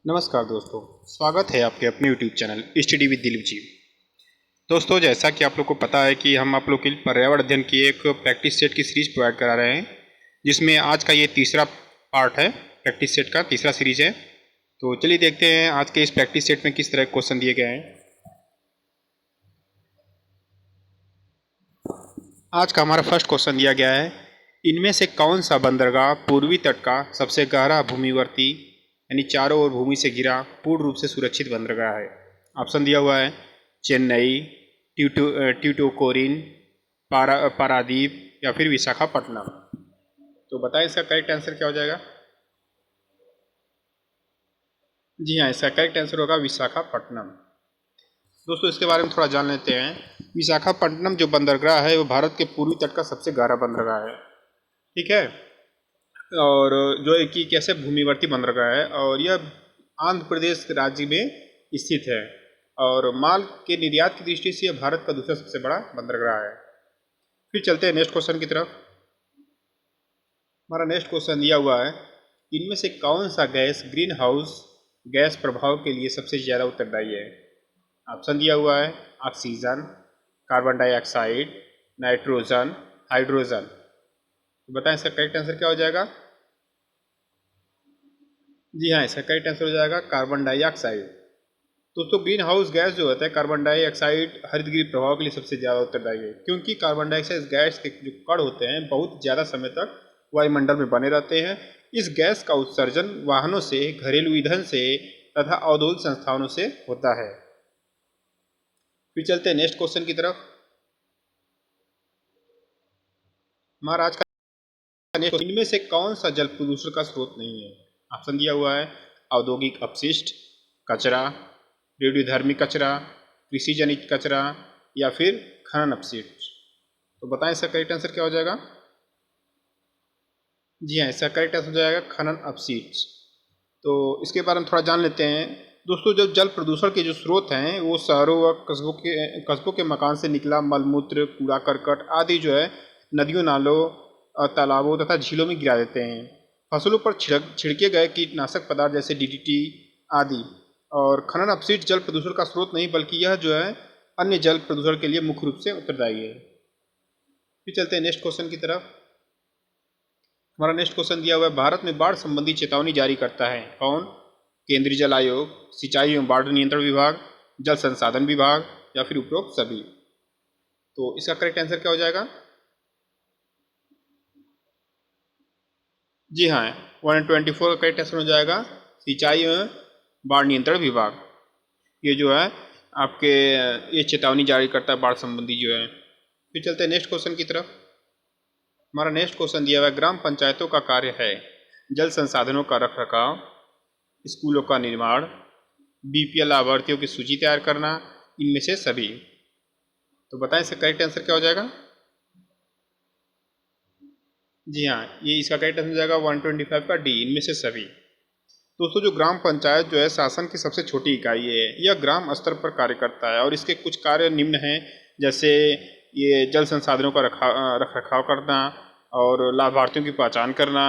नमस्कार दोस्तों, स्वागत है आपके अपने YouTube channel study with Dilip ji. दोस्तों, जैसा कि आप लोग को पता है कि हम आप लोग के लिए पर्यावरण अध्ययन की एक प्रैक्टिस सेट की सीरीज प्रोवाइड करा रहे हैं, जिसमें आज का ये तीसरा पार्ट है। प्रैक्टिस सेट का तीसरा सीरीज है। तो चलिए देखते हैं आज के इस प्रैक्टिस सेट में किस तरह के क्वेश्चन दिए गए हैं। आज का हमारा फर्स्ट क्वेश्चन दिया गया है, इनमें से कौन सा बंदरगाह पूर्वी तट का सबसे गहरा भूमिवर्ती यानी चारों ओर भूमि से घिरा पूर्ण रूप से सुरक्षित बंदरगाह है। ऑप्शन दिया हुआ है चेन्नई, ट्यूटोकोरिन, पारादीप या फिर विशाखापट्टनम। तो बताएं इसका करेक्ट आंसर क्या हो जाएगा। जी हाँ, इसका करेक्ट आंसर होगा विशाखापट्टनम। दोस्तों, इसके बारे में थोड़ा जान लेते हैं। विशाखापट्टनम जो बंदरगाह है वो भारत के पूर्वी तट का सबसे गहरा बंदरगाह है। ठीक है, और जो एक ही कैसे भूमिवर्ती बंदरगाह है और यह आंध्र प्रदेश राज्य में स्थित है और माल के निर्यात की दृष्टि से यह भारत का दूसरा सबसे बड़ा बंदरगाह है। फिर चलते हैं नेक्स्ट क्वेश्चन की तरफ। हमारा नेक्स्ट क्वेश्चन दिया हुआ है, इनमें से कौन सा गैस ग्रीन हाउस गैस प्रभाव के लिए सबसे ज़्यादा उत्तरदायी है। ऑप्शन दिया हुआ है oxygen, carbon dioxide, nitrogen, hydrogen. तो बताएं इसका करेक्ट आंसर क्या हो जाएगा। जी हाँ, इसका करेक्ट आंसर हो जाएगा कार्बन डाइऑक्साइड। दोस्तों, ग्रीन हाउस गैस जो होता है कार्बन डाइऑक्साइड हरितगृह प्रभाव के लिए सबसे ज़्यादा उत्तरदायी है, क्योंकि कार्बन डाइऑक्साइड गैस के जो कण होते हैं बहुत ज़्यादा समय तक वायुमंडल में बने रहते हैं। इस गैस का उत्सर्जन वाहनों से, घरेलू ईंधन से तथा औद्योगिक संस्थानों से होता है। फिर चलते हैं नेक्स्ट क्वेश्चन की तरफ। हमारा आज का नेक्स्ट, इनमें से कौन सा जल प्रदूषण का स्रोत नहीं है। ऑप्शन दिया हुआ है औद्योगिक अपशिष्ट, कचरा, रेडियोधर्मी कचरा, कृषि जनित कचरा या फिर खनन अपशिष्ट। तो बताएं इसका करेक्ट आंसर क्या हो जाएगा। जी हाँ, इसका करेक्ट आंसर हो जाएगा खनन अपशिष्ट। तो इसके बारे में थोड़ा जान लेते हैं। दोस्तों, जो जल प्रदूषण के जो स्रोत हैं वो शहरों व कस्बों के मकान से निकला मलमूत्र, कूड़ा करकट आदि जो है नदियों, नालों, तालाबों तथा झीलों में गिरा देते हैं। फसलों पर छिड़के गए कीटनाशक पदार्थ जैसे डीडीटी आदि। और खनन अपशिष्ट जल प्रदूषण का स्रोत नहीं, बल्कि यह जो है अन्य जल प्रदूषण के लिए मुख्य रूप से उत्तरदायी है। फिर चलते हैं नेक्स्ट क्वेश्चन की तरफ। हमारा नेक्स्ट क्वेश्चन दिया हुआ है, भारत में बाढ़ संबंधी चेतावनी जारी करता है कौन। केंद्रीय जल आयोग, सिंचाई एवं बाढ़ नियंत्रण विभाग, जल संसाधन विभाग या फिर उपरोक्त सभी। तो इसका करेक्ट आंसर क्या हो जाएगा। जी हाँ, 124 का करेक्ट आंसर हो जाएगा सिंचाई एवं बाढ़ नियंत्रण विभाग। ये जो है आपके ये चेतावनी जारी करता है बाढ़ संबंधी जो है। फिर चलते हैं नेक्स्ट क्वेश्चन की तरफ। हमारा नेक्स्ट क्वेश्चन दिया हुआ है, ग्राम पंचायतों का कार्य है जल संसाधनों का रख रखाव, स्कूलों का निर्माण, बीपीएल लाभार्थियों की सूची तैयार करना, इनमें से सभी। तो बताएं इसका करेक्ट आंसर क्या हो जाएगा। जी हाँ, ये इसका करेक्ट आंसर हो जाएगा 125 का डी, इनमें से सभी। दोस्तों, जो ग्राम पंचायत जो है शासन की सबसे छोटी इकाई है। यह ग्राम स्तर पर कार्य करता है और इसके कुछ कार्य निम्न हैं, जैसे ये जल संसाधनों का रख रखाव करना और लाभार्थियों की पहचान करना,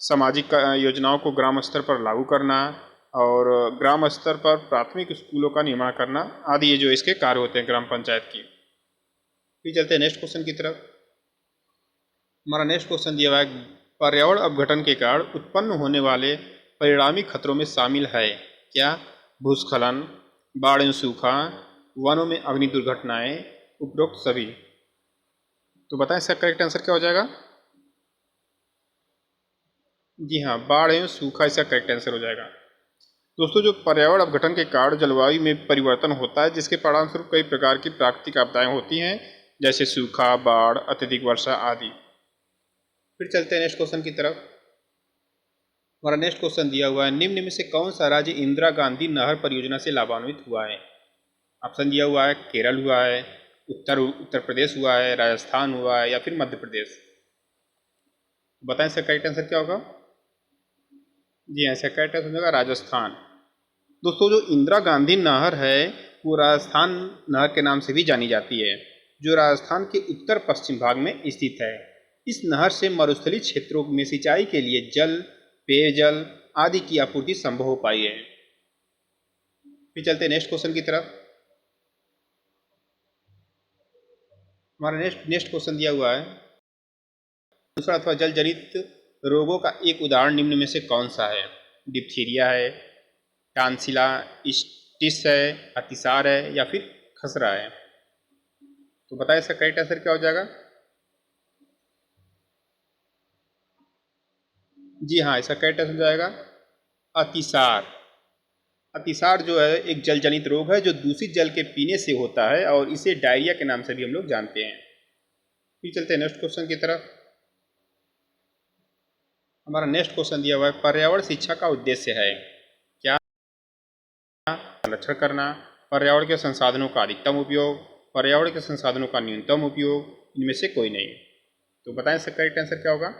सामाजिक योजनाओं को ग्राम स्तर पर लागू करना और ग्राम स्तर पर प्राथमिक स्कूलों का निर्माण करना आदि, ये जो इसके कार्य होते हैं ग्राम पंचायत की। फिर चलते हैं नेक्स्ट क्वेश्चन की तरफ। हमारा नेक्स्ट क्वेश्चन दिया हुआ है, पर्यावरण अपघटन के कारण उत्पन्न होने वाले परिणामी खतरों में शामिल है क्या। भूस्खलन, बाढ़ एवं सूखा, वनों में अग्नि दुर्घटनाएं, उपरोक्त सभी। तो बताएं इसका करेक्ट आंसर क्या हो जाएगा। जी हाँ, बाढ़ एवं सूखा इसका करेक्ट आंसर हो जाएगा। दोस्तों, जो पर्यावरण अपघटन के कारण जलवायु में परिवर्तन होता है, जिसके परिणामस्वरूप कई प्रकार की प्राकृतिक आपदाएं होती हैं, जैसे सूखा, बाढ़, अत्यधिक वर्षा आदि। फिर चलते हैं नेक्स्ट क्वेश्चन की तरफ। हमारा नेक्स्ट क्वेश्चन दिया हुआ है, निम्न में से कौन सा राज्य इंदिरा गांधी नहर परियोजना से लाभान्वित हुआ है। ऑप्शन दिया हुआ है केरल हुआ है, उत्तर प्रदेश हुआ है, राजस्थान हुआ है या फिर मध्य प्रदेश। बताएं इसका करेक्ट आंसर क्या होगा। जी हाँ, इसका करेक्ट आंसर होगा राजस्थान। दोस्तों, जो इंदिरा गांधी नहर है वो राजस्थान नहर के नाम से भी जानी जाती है, जो राजस्थान के उत्तर पश्चिम भाग में स्थित है। इस नहर से मरुस्थलीय क्षेत्रों में सिंचाई के लिए जल, पेयजल आदि की आपूर्ति संभव हो पाई है। फिर चलते हैं नेक्स्ट क्वेश्चन की तरफ। हमारा नेक्स्ट क्वेश्चन दिया हुआ है, दूसरा अथवा जल जनित रोगों का एक उदाहरण निम्न में से कौन सा है? डिप्थीरिया है, टांसिला स्टिस है, अतिसार है, या फिर खसरा है? तो बताएं इसका करेक्ट आंसर क्या हो जाएगा। जी हाँ, इसका करेक्ट आंसर हो जाएगा अतिसार। अतिसार जो है एक जल जनित रोग है जो दूषित जल के पीने से होता है और इसे डायरिया के नाम से भी हम लोग जानते हैं। फिर चलते हैं नेक्स्ट क्वेश्चन की तरफ। हमारा नेक्स्ट क्वेश्चन दिया हुआ है, पर्यावरण शिक्षा का उद्देश्य है क्या? संरक्षण करना, पर्यावरण के संसाधनों का अधिकतम उपयोग, पर्यावरण के संसाधनों का न्यूनतम उपयोग, इनमें से कोई नहीं। तो बताएं इसका करेक्ट आंसर क्या होगा।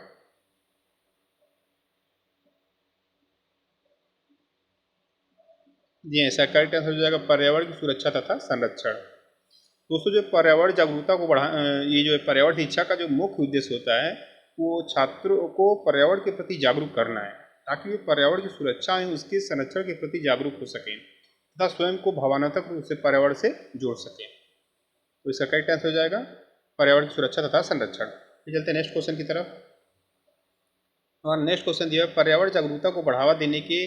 जी हाँ, इसका करेक्ट आंसर हो जाएगा पर्यावरण की सुरक्षा तथा संरक्षण। दोस्तों, जो पर्यावरण जागरूकता को ये जो पर्यावरण शिक्षा का जो मुख्य उद्देश्य होता है वो छात्रों को पर्यावरण के प्रति जागरूक करना है, ताकि वे पर्यावरण की सुरक्षा एवं उसके संरक्षण के प्रति जागरूक हो सकें तथा स्वयं को भावनात्मक रूप से पर्यावरण से जोड़ सकें। तो इसका करेक्ट आंसर हो जाएगा पर्यावरण की सुरक्षा तथा संरक्षण। फिर चलते हैं नेक्स्ट क्वेश्चन की तरफ। हमारा नेक्स्ट क्वेश्चन दिया है, पर्यावरण जागरूकता को बढ़ावा देने के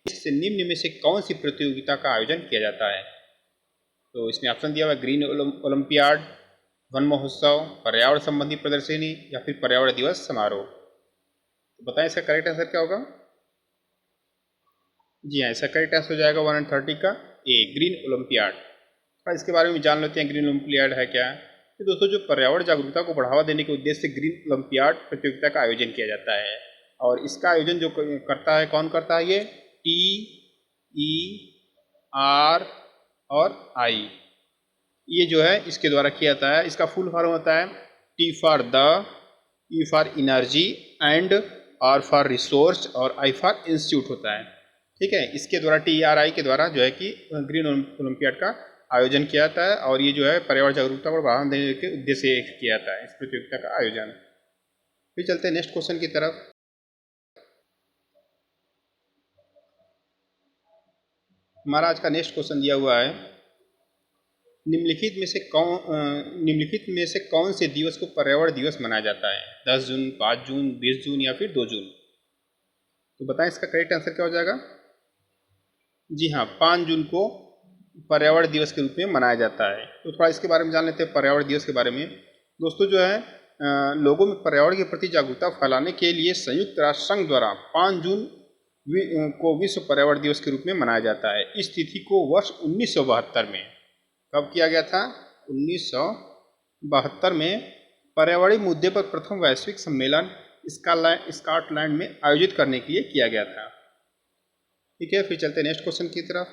इससे निम्न में से कौन सी प्रतियोगिता का आयोजन किया जाता है? तो इसमें ऑप्शन दिया हुआ है, ग्रीन ओलंपियाड, वन महोत्सव, पर्यावरण संबंधी प्रदर्शनी, या फिर पर्यावरण दिवस समारोह। तो बताएं इसका करेक्ट आंसर क्या होगा। जी हाँ, इसका करेक्ट आंसर हो जाएगा 130 का ए, ग्रीन ओलंपियाड। इसके बारे में जान लेते हैं ग्रीन ओलंपियाड है क्या। तो दोस्तों, जो पर्यावरण जागरूकता को बढ़ावा देने के उद्देश्य से ग्रीन ओलंपियाड प्रतियोगिता का आयोजन किया जाता है, और इसका आयोजन जो करता है, कौन करता है? ये TER और I, ये जो है इसके द्वारा किया जाता है। इसका फुल फॉर्म होता है T for the, E for energy and R for resource और I फॉर इंस्टीट्यूट होता है। ठीक है, इसके द्वारा TERI के द्वारा जो है कि ग्रीन ओलंपियाड का आयोजन किया जाता है, और ये जो है पर्यावरण जागरूकता को बढ़ावा देने के उद्देश्य से किया जाता है इस प्रतियोगिता का आयोजन। फिर चलते हैं नेक्स्ट क्वेश्चन की तरफ। हमारा आज का नेक्स्ट क्वेश्चन दिया हुआ है, निम्नलिखित में से कौन से दिवस को पर्यावरण दिवस मनाया जाता है? 10 जून, 5 जून, 20 जून, या फिर 2 जून? तो बताएं इसका करेक्ट आंसर क्या हो जाएगा। जी हाँ, 5 जून को पर्यावरण दिवस के रूप में मनाया जाता है। तो थोड़ा इसके बारे में जान लेते हैं पर्यावरण दिवस के बारे में। दोस्तों, जो है लोगों में पर्यावरण के प्रति जागरूकता फैलाने के लिए संयुक्त राष्ट्र संघ द्वारा 5 जून को विश्व पर्यावरण दिवस के रूप में मनाया जाता है। इस तिथि को वर्ष 1972 में, कब किया गया था? 1972 में पर्यावरणीय मुद्दे पर प्रथम वैश्विक सम्मेलन स्कॉटलैंड में आयोजित करने के लिए किया गया था। ठीक है, फिर चलते हैं नेक्स्ट क्वेश्चन की तरफ।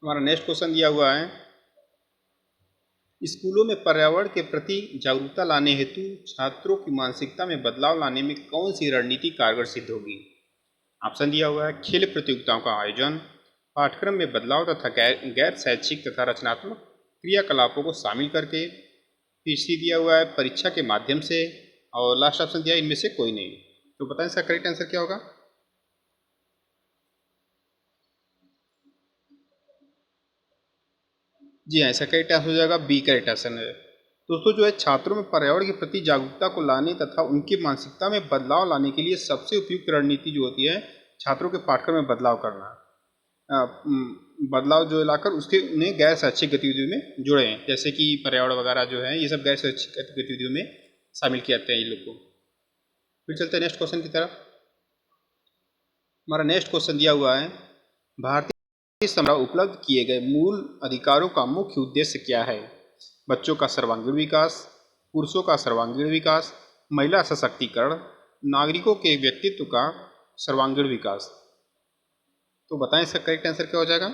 हमारा नेक्स्ट क्वेश्चन दिया हुआ है, स्कूलों में पर्यावरण के प्रति जागरूकता लाने हेतु छात्रों की मानसिकता में बदलाव लाने में कौन सी रणनीति कारगर सिद्ध होगी? ऑप्शन दिया हुआ है, खेल प्रतियोगिताओं का आयोजन, पाठ्यक्रम में बदलाव तथा गैर शैक्षिक तथा रचनात्मक क्रियाकलापों को शामिल करके, तीसरी दिया हुआ है परीक्षा के माध्यम से, और लास्ट ऑप्शन दिया इनमें से कोई नहीं। तो बताएं इसका करेक्ट आंसर क्या होगा। जी हाँ, इसका करेक्ट आंसर हो जाएगा बी, करेक्ट आंसर है। दोस्तों, जो है छात्रों में पर्यावरण के प्रति जागरूकता को लाने तथा उनकी मानसिकता में बदलाव लाने के लिए सबसे उपयुक्त रणनीति जो होती है, छात्रों के पाठ्यक्रम में बदलाव करना। बदलाव जो लाकर उसके उन्हें गैर शैक्षिक गतिविधियों में जोड़ें, जैसे कि पर्यावरण वगैरह जो है ये सब गैर शैक्षिक गतिविधियों में शामिल किए जाते हैं ये लोग को। फिर चलते हैं नेक्स्ट क्वेश्चन की तरफ। हमारा नेक्स्ट क्वेश्चन दिया हुआ है, भारतीय संविधान उपलब्ध किए गए मूल अधिकारों का मुख्य उद्देश्य क्या है? बच्चों का सर्वांगीण विकास, पुरुषों का सर्वांगीण विकास, महिला सशक्तिकरण, नागरिकों के व्यक्तित्व का सर्वांगीण विकास। तो बताएं इसका करेक्ट आंसर क्या हो जाएगा।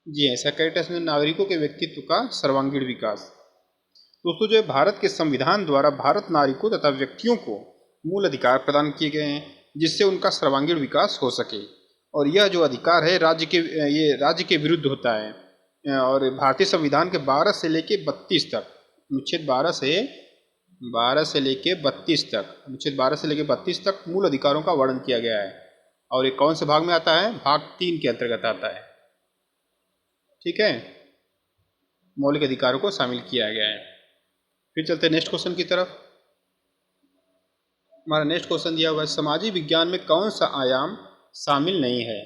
जी हाँ, इसका करेक्ट आंसर नागरिकों के व्यक्तित्व का सर्वांगीण विकास। दोस्तों, जो है भारत के संविधान द्वारा भारत नागरिकों तथा व्यक्तियों को मूल अधिकार प्रदान किए गए हैं, जिससे उनका सर्वांगीण विकास हो सके, और यह जो अधिकार है ये राज्य के विरुद्ध होता है। और भारतीय संविधान के 12 से लेकर 32 तक, अनुच्छेद 12 से 12 से लेके 32 तक, अनुच्छेद 12 से लेके 32 तक मूल अधिकारों का वर्णन किया गया है। और ये कौन से भाग में आता है? भाग 3 के अंतर्गत आता है। ठीक है, मौलिक अधिकारों को शामिल किया गया है। फिर चलते हैं नेक्स्ट क्वेश्चन की तरफ। हमारा नेक्स्ट क्वेश्चन दिया हुआ है, सामाजिक विज्ञान में कौन सा आयाम शामिल नहीं है?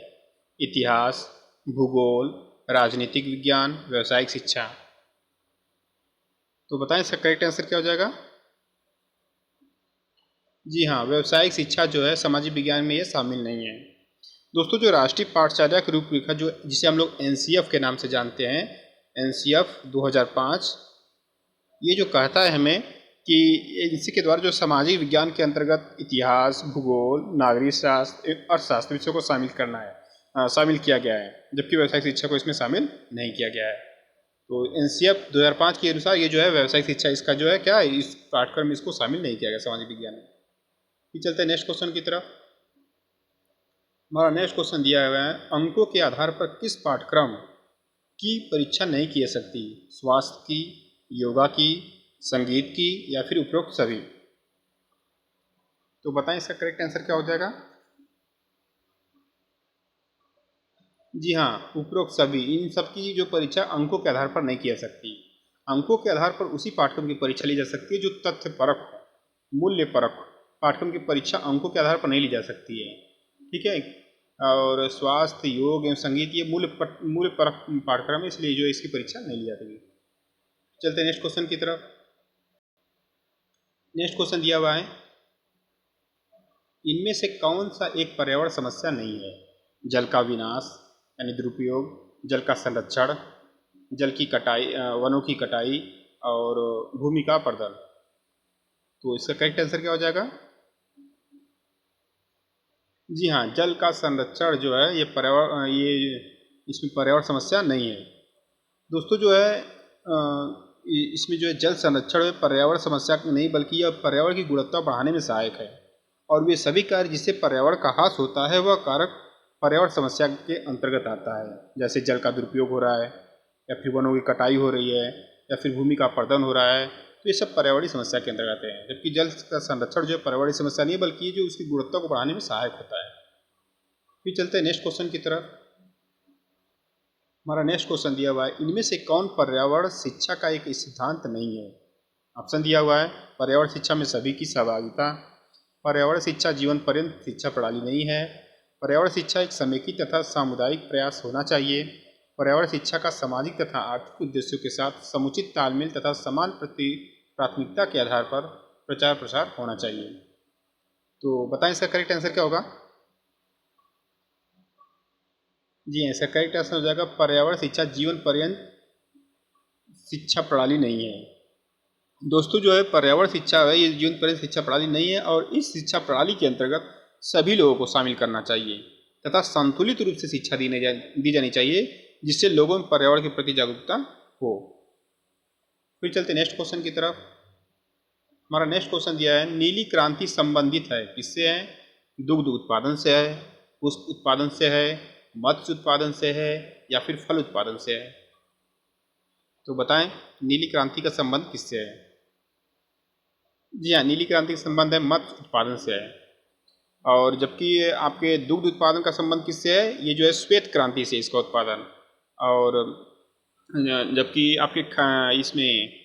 इतिहास, भूगोल, राजनीतिक विज्ञान, व्यावसायिक शिक्षा। तो बताएं इसका करेक्ट आंसर क्या हो जाएगा? जी हाँ, व्यावसायिक शिक्षा जो है सामाजिक विज्ञान में ये शामिल नहीं है। दोस्तों, जो राष्ट्रीय पाठचर्या की रूपरेखा जो जिसे हम लोग एनसीएफ के नाम से जानते हैं, एनसीएफ 2005, ये जो कहता है हमें कि इसी के द्वारा जो सामाजिक विज्ञान के अंतर्गत इतिहास, भूगोल, नागरिक शास्त्र, अर्थशास्त्र विषयों को शामिल करना है, शामिल किया गया है, जबकि व्यावसायिक शिक्षा को इसमें शामिल नहीं किया गया है। तो एनसीएफ 2005 के अनुसार ये जो है व्यावसायिक शिक्षा, इसका जो है क्या, इस पाठ्यक्रम में इसको शामिल नहीं किया गया सामाजिक विज्ञान में। फिर चलते हैं नेक्स्ट क्वेश्चन की तरफ। हमारा नेक्स्ट क्वेश्चन दिया हुआ है, अंकों के आधार पर किस पाठ्यक्रम की परीक्षा नहीं की जा सकती? स्वास्थ्य की, योगा की, संगीत की, या फिर उपरोक्त सभी। तो बताएं इसका करेक्ट आंसर क्या हो जाएगा? जी हाँ, उपरोक्त सभी, इन सब की जो परीक्षा अंकों के आधार पर नहीं की जा सकती। अंकों के आधार पर उसी पाठ्यक्रम की परीक्षा ली जा सकती है जो तथ्य परक हो, मूल्य परक हो। पाठ्यक्रम की परीक्षा अंकों के आधार पर नहीं ली जा सकती है। ठीक है, और स्वास्थ्य, योग एवं संगीत ये मूल्य परक पाठ्यक्रम है, इसलिए जो इसकी परीक्षा नहीं ली जाती है। चलते हैं नेक्स्ट क्वेश्चन की तरफ। नेक्स्ट क्वेश्चन दिया हुआ है, इनमें से कौन सा एक पर्यावरण समस्या नहीं है? जल का विनाश यानी दुरुपयोग, जल का संरक्षण, जल की कटाई, वनों की कटाई, और भूमि का अपरदन। तो इसका करेक्ट आंसर क्या हो जाएगा? जी हाँ, जल का संरक्षण जो है ये पर्यावरण, ये इसमें पर्यावरण समस्या नहीं है। दोस्तों, जो है इसमें जो है जल संरक्षण में पर्यावरण समस्या नहीं, बल्कि यह पर्यावरण की गुणवत्ता बढ़ाने में सहायक है। और वे सभी कार्य जिससे पर्यावरण का ह्रास होता है वह कारक पर्यावरण समस्या के अंतर्गत आता है। जैसे जल का दुरुपयोग हो रहा है, या फिर वनों की कटाई हो रही है, या फिर भूमि का अपरदन हो रहा है, तो ये सब पर्यावरणीय समस्या के अंतर्गत है। जबकि जल का संरक्षण जो है पर्यावरणीय समस्या नहीं है, बल्कि जो उसकी गुणवत्ता को बढ़ाने में सहायक होता है। फिर चलते हैं नेक्स्ट क्वेश्चन की तरफ। हमारा नेक्स्ट क्वेश्चन दिया हुआ है, इनमें से कौन पर्यावरण शिक्षा का एक सिद्धांत नहीं है? ऑप्शन दिया हुआ है, पर्यावरण शिक्षा में सभी की सहभागिता, पर्यावरण शिक्षा जीवन पर्यंत शिक्षा प्रणाली नहीं है, पर्यावरण शिक्षा एक समेकित तथा सामुदायिक प्रयास होना चाहिए, पर्यावरण शिक्षा का सामाजिक तथा आर्थिक उद्देश्यों के साथ समुचित तालमेल तथा समान प्राथमिकता के आधार पर प्रचार प्रसार होना चाहिए। तो बताएं इसका करेक्ट आंसर क्या होगा? जी हाँ, इसका करेक्ट आंसर हो जाएगा पर्यावरण शिक्षा जीवन पर्यंत शिक्षा प्रणाली नहीं है। दोस्तों, जो है पर्यावरण शिक्षा है ये जीवन पर्यंत शिक्षा प्रणाली नहीं है, और इस शिक्षा प्रणाली के अंतर्गत सभी लोगों को शामिल करना चाहिए तथा संतुलित रूप से शिक्षा दी जानी चाहिए, जिससे लोगों में पर्यावरण के प्रति जागरूकता हो। फिर चलते नेक्स्ट क्वेश्चन की तरफ। हमारा नेक्स्ट क्वेश्चन दिया है, नीली क्रांति संबंधित है किससे है? दुग्ध उत्पादन से है, पुष्प उत्पादन से है, मत्स्य उत्पादन से है, या फिर फल उत्पादन से है। तो बताएं नीली क्रांति का संबंध किससे है? जी हाँ, नीली क्रांति का संबंध है मत्स्य उत्पादन से है। और जबकि आपके दुग्ध उत्पादन का संबंध किससे है? ये जो है श्वेत क्रांति से इसका उत्पादन। और जबकि आपके इसमें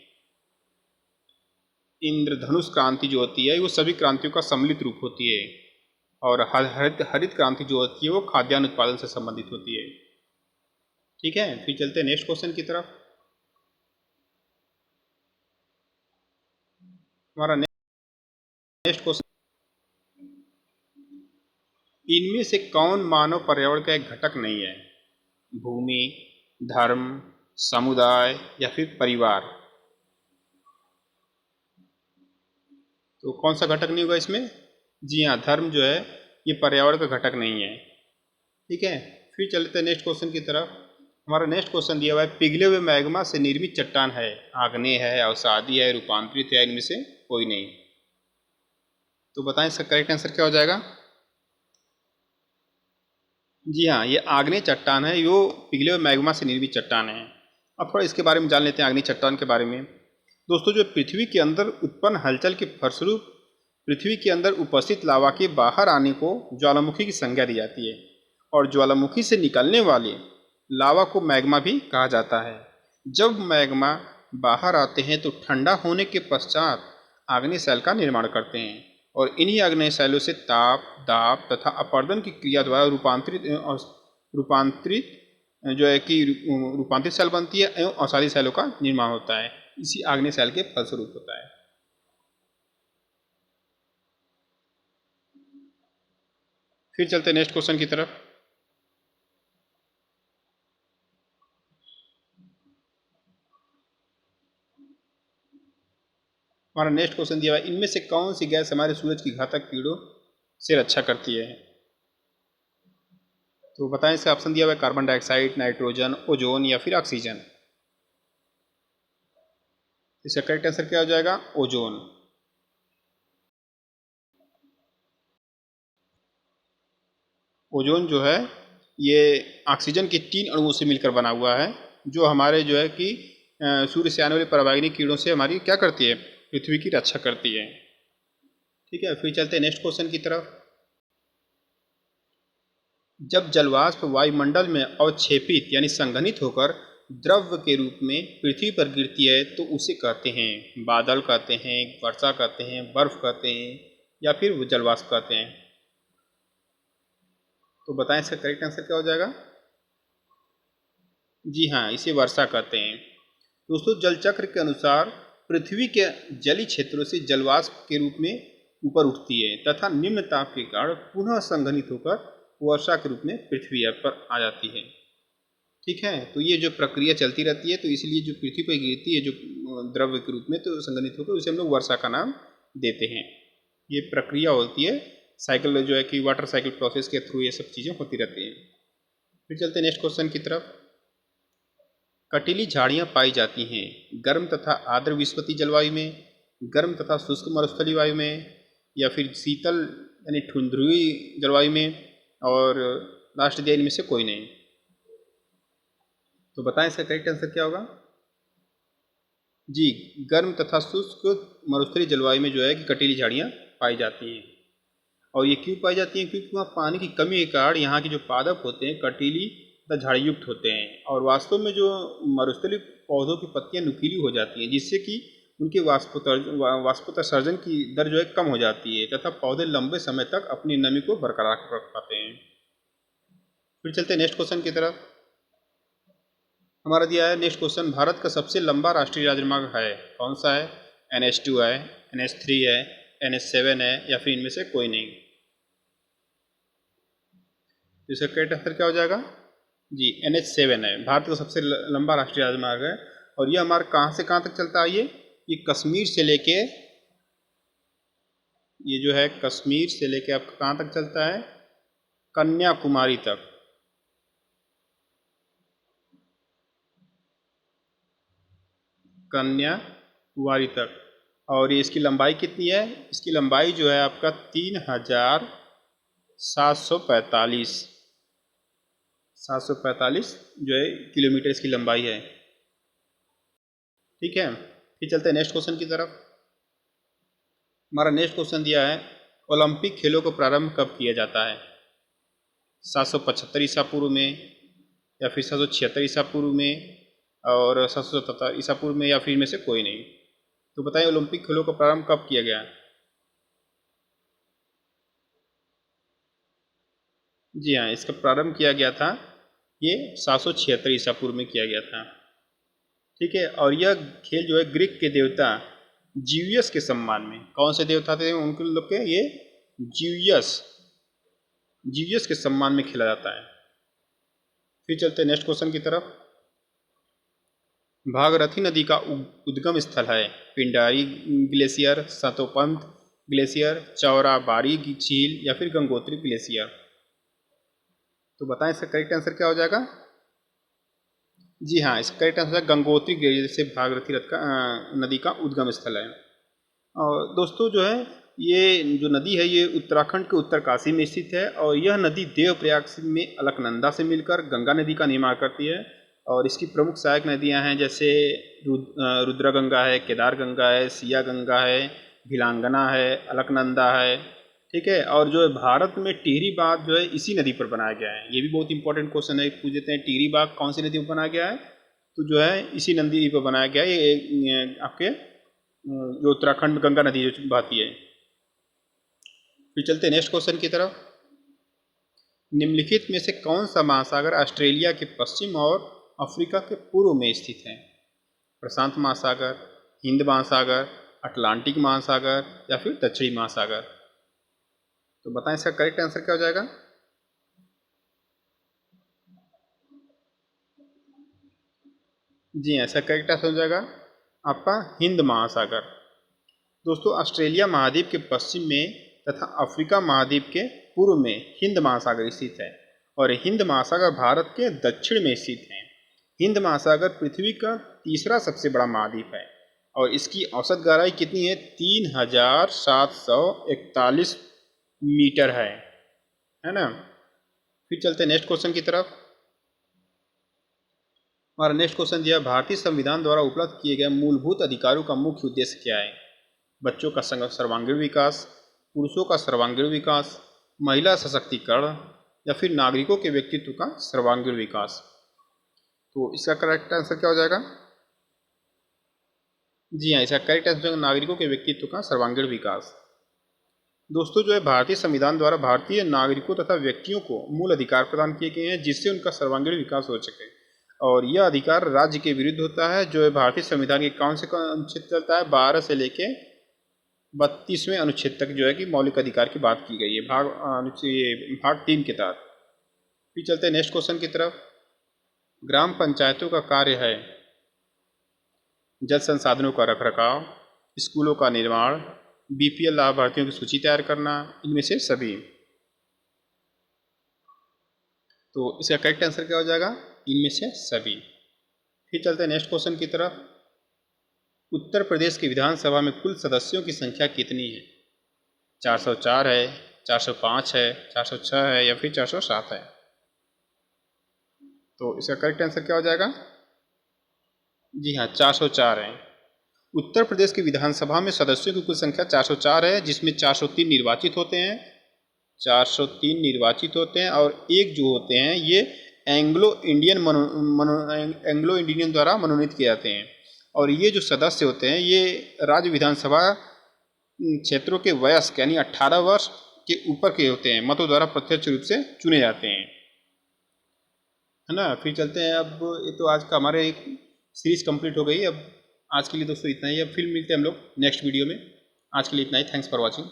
इंद्रधनुष क्रांति जो होती है वो सभी क्रांतियों का सम्मिलित रूप होती है। और हरित क्रांति जो होती है वो खाद्यान्न उत्पादन से संबंधित होती है। ठीक है, फिर चलते हैं नेक्स्ट क्वेश्चन की तरफ। हमारा नेक्स्ट क्वेश्चन, इनमें से कौन मानव पर्यावरण का एक घटक नहीं है? भूमि, धर्म, समुदाय, या फिर परिवार। तो कौन सा घटक नहीं होगा इसमें? जी हाँ, धर्म जो है ये पर्यावरण का घटक नहीं है। ठीक है, फिर चलते हैं नेक्स्ट क्वेश्चन की तरफ। हमारा नेक्स्ट क्वेश्चन दिया हुआ है, पिघले हुए मैग्मा से निर्मित चट्टान है, आग्नेय है, अवसादी है, रूपांतरित है, इनमें से कोई नहीं। तो बताएं इसका करेक्ट आंसर क्या हो जाएगा? जी हाँ, ये आग्नेय चट्टान है, यो पिघले हुए मैग्मा से निर्मित चट्टान है। अब थोड़ा इसके बारे में जान लेते हैं, आग्नेय चट्टान के बारे में। दोस्तों, जो पृथ्वी के अंदर उत्पन्न हलचल के फलस्वरूप पृथ्वी के अंदर उपस्थित लावा के बाहर आने को ज्वालामुखी की संज्ञा दी जाती है, और ज्वालामुखी से निकलने वाले लावा को मैग्मा भी कहा जाता है। जब मैग्मा बाहर आते हैं तो ठंडा होने के पश्चात आग्नेय शैल का निर्माण करते हैं, और इन्हीं आग्नेय शैलों से ताप, दाब तथा अपरदन की क्रिया द्वारा रूपांतरित जो है कि रूपांतरित शैल बनती है एवं अवसादी शैलों का निर्माण होता है। इसी आग्नेय शैल के फलस्वरूप होता है। फिर चलते नेक्स्ट क्वेश्चन की तरफ। हमारा नेक्स्ट क्वेश्चन दिया हुआ है, इनमें से कौन सी गैस हमारे सूरज की घातक कीड़ों से रक्षा करती है? तो बताएं, इसका ऑप्शन दिया हुआ है कार्बन डाइऑक्साइड, नाइट्रोजन, ओजोन या फिर ऑक्सीजन। इसका करेक्ट आंसर क्या हो जाएगा? ओजोन। ओजोन जो है ये ऑक्सीजन के 3 अणुओं से मिलकर बना हुआ है, जो हमारे जो है कि सूर्य से आने वाले पराबैंगनी किरणों से हमारी क्या करती है? पृथ्वी की रक्षा करती है। ठीक है, फिर चलते हैं नेक्स्ट क्वेश्चन की तरफ। जब जलवाष्प वायुमंडल में अवक्षेपित यानी संघनित होकर द्रव्य के रूप में पृथ्वी पर गिरती है तो उसे कहते हैं बादल कहते हैं, वर्षा कहते हैं, बर्फ कहते हैं या फिर जलवाष्प कहते हैं। तो बताएं इसका करेक्ट आंसर क्या हो जाएगा? जी हाँ, इसे वर्षा कहते हैं। दोस्तों, जल चक्र के अनुसार पृथ्वी के जलीय क्षेत्रों से जलवाष्प के रूप में ऊपर उठती है तथा निम्न ताप के कारण पुनः संघनित होकर वर्षा के रूप में पृथ्वी पर आ जाती है। ठीक है, तो ये जो प्रक्रिया चलती रहती है, तो इसलिए जो पृथ्वी पर गिरती है जो द्रव्य के रूप में तो संघनित होकर उसे हम लोग वर्षा का नाम देते हैं। ये प्रक्रिया होती है, साइकिल जो है कि वाटर साइकिल प्रोसेस के थ्रू ये सब चीज़ें होती रहती हैं। फिर चलते हैं नेक्स्ट क्वेश्चन की तरफ। कटीली झाड़ियाँ पाई जाती हैं गर्म तथा आर्द्र विषुवतीय जलवायु में, गर्म तथा शुष्क मरुस्थलीय वायु में, या फिर शीतल यानी ध्रुवीय जलवायु में, और लास्ट दिया इनमें से कोई नहीं। तो बताएं इसका करेक्ट आंसर क्या होगा? जी, गर्म तथा शुष्क मरुस्थलीय जलवायु में जो है कि कटीली झाड़ियाँ पाई जाती हैं। और ये क्यों पाई जाती हैं? क्योंकि वहाँ पानी की कमी के कारण यहाँ के जो पादप होते हैं कटीली तथा झाड़ीयुक्त होते हैं, और वास्तव में जो मरुस्थलीय पौधों की पत्तियाँ नुकीली हो जाती हैं, जिससे कि उनके वाष्पोत्सर्जन की दर जो है कम हो जाती है तथा पौधे लंबे समय तक अपनी नमी को बरकरार रख पाते हैं। फिर चलते हैं नेक्स्ट क्वेश्चन की तरफ। हमारा दिया है नेक्स्ट क्वेश्चन, भारत का सबसे लंबा राष्ट्रीय राजमार्ग है कौन सा है? NH2 है, NH3 है, NH7 है या फिर इनमें से कोई नहीं। इसका करेक्ट आंसर क्या हो जाएगा? जी, NH7 है, भारत का सबसे लंबा राष्ट्रीय राजमार्ग है। और यह हमारा कहाँ से कहाँ तक चलता है? ये कश्मीर से लेके, ये जो है कश्मीर से लेके आपका कहाँ तक चलता है? कन्याकुमारी तक। कन्याकुमारी तक। और ये इसकी लंबाई कितनी है? इसकी लंबाई जो है आपका 3,745 जो है किलोमीटर इसकी लंबाई है। ठीक है, फिर चलते हैं नेक्स्ट क्वेश्चन की तरफ। हमारा नेक्स्ट क्वेश्चन दिया है, ओलंपिक खेलों को प्रारंभ कब किया जाता है? 775 ईसा पूर्व में, या फिर 776 ईसा पूर्व में, और 777 ईसा पूर्व में, या फिर इनमें से कोई नहीं। तो बताइए ओलंपिक खेलों का प्रारंभ कब किया गया? जी हाँ, इसका प्रारंभ किया गया था ये 776 ईसा पूर्व में किया गया था। ठीक है, और यह खेल जो है ग्रीक के देवता जीवियस के सम्मान में, कौन से देवता थे उनके लोग के? ये जीवियस के सम्मान में खेला जाता है। फिर चलते हैं नेक्स्ट क्वेश्चन की तरफ। भागीरथी नदी का उद्गम स्थल है पिंडारी ग्लेशियर, सतोपंथ ग्लेशियर, चौराबाड़ी झील या फिर गंगोत्री ग्लेशियर। तो बताएं इसका करेक्ट आंसर क्या हो जाएगा? जी हाँ, इसका करेक्ट आंसर है गंगोत्री ग्लेशियर से भागीरथी नदी का उद्गम स्थल है। और दोस्तों जो है ये जो नदी है ये उत्तराखंड के उत्तरकाशी में स्थित है, और यह नदी देवप्रयाग में अलकनंदा से मिलकर गंगा नदी का निर्माण करती है, और इसकी प्रमुख सहायक नदियां हैं जैसे रुद्रगंगा है, केदार गंगा है, सिया गंगा है, भिलांगना है, अलकनंदा है। ठीक है, और जो है भारत में टिहरी बांध जो है इसी नदी पर बनाया गया है। ये भी बहुत इंपॉर्टेंट क्वेश्चन है, पूछ देते हैं टिहरी बांध कौन सी नदी पर बनाया गया है, तो जो है इसी नदी पर बनाया गया है। ये आपके जो उत्तराखंड गंगा नदी जो बहती है। फिर चलते हैं नेक्स्ट क्वेश्चन की तरफ। निम्नलिखित में से कौन सा महासागर ऑस्ट्रेलिया के पश्चिम और अफ्रीका के पूर्व में स्थित है? प्रशांत महासागर, हिंद महासागर, अटलांटिक महासागर या फिर दक्षिणी महासागर? तो बताएं इसका करेक्ट आंसर क्या हो जाएगा। जी हाँ, इसका करेक्ट आंसर हो जाएगा आपका हिंद महासागर। दोस्तों, ऑस्ट्रेलिया महाद्वीप के पश्चिम में तथा अफ्रीका महाद्वीप के पूर्व में हिंद महासागर स्थित है और हिंद महासागर भारत के दक्षिण में स्थित है। हिंद महासागर पृथ्वी का तीसरा सबसे बड़ा महाद्वीप है और इसकी औसत गहराई कितनी है? 3741 मीटर है ना। फिर चलते हैं नेक्स्ट क्वेश्चन की तरफ। हमारा नेक्स्ट क्वेश्चन दिया, भारतीय संविधान द्वारा उपलब्ध किए गए मूलभूत अधिकारों का मुख्य उद्देश्य क्या है? बच्चों का सर्वांगीण विकास, पुरुषों का सर्वांगीण विकास, महिला सशक्तिकरण या फिर नागरिकों के व्यक्तित्व का सर्वांगीण विकास? तो इसका करेक्ट आंसर क्या हो जाएगा? जी हाँ, इसका करेक्ट आंसर नागरिकों के व्यक्तित्व का सर्वांगीण विकास। दोस्तों, जो है भारतीय संविधान द्वारा भारतीय नागरिकों तथा व्यक्तियों को मूल अधिकार प्रदान किए गए हैं जिससे उनका सर्वांगीण विकास हो सके और यह अधिकार राज्य के विरुद्ध होता है। जो है भारतीय संविधान के कौन से अनुच्छेद चलता है? 12 से लेके 32वें अनुच्छेद तक जो है कि मौलिक अधिकार की बात की गई है भाग 3 के तहत। फिर चलते हैं नेक्स्ट क्वेश्चन की तरफ। ग्राम पंचायतों का कार्य है जल संसाधनों का रखरखाव, स्कूलों का निर्माण, बीपीएल लाभार्थियों की सूची तैयार करना, इनमें से सभी? तो इसका करेक्ट आंसर क्या हो जाएगा? इनमें से सभी। फिर चलते हैं नेक्स्ट क्वेश्चन की तरफ। उत्तर प्रदेश की विधानसभा में कुल सदस्यों की संख्या कितनी है? 404 है, 405 है, 406 है या फिर 407 है? तो इसका करेक्ट आंसर क्या हो जाएगा? जी हाँ, 404 है। उत्तर प्रदेश की विधानसभा में सदस्यों की कुल संख्या 404 है जिसमें 403 निर्वाचित होते हैं, 403 निर्वाचित होते हैं और एक जो होते हैं ये एंग्लो इंडियन द्वारा मनोनीत किए जाते हैं। और ये जो सदस्य होते हैं ये राज्य विधानसभा क्षेत्रों के वयस्क यानी 18 वर्ष के ऊपर के होते हैं, मतों द्वारा प्रत्यक्ष रूप से चुने जाते हैं, है ना। फिर चलते हैं, अब ये तो आज का हमारे एक सीरीज कंप्लीट हो गई। अब आज के लिए दोस्तों इतना ही, अब फिर मिलते हैं हम लोग नेक्स्ट वीडियो में। आज के लिए इतना ही, थैंक्स फॉर वॉचिंग।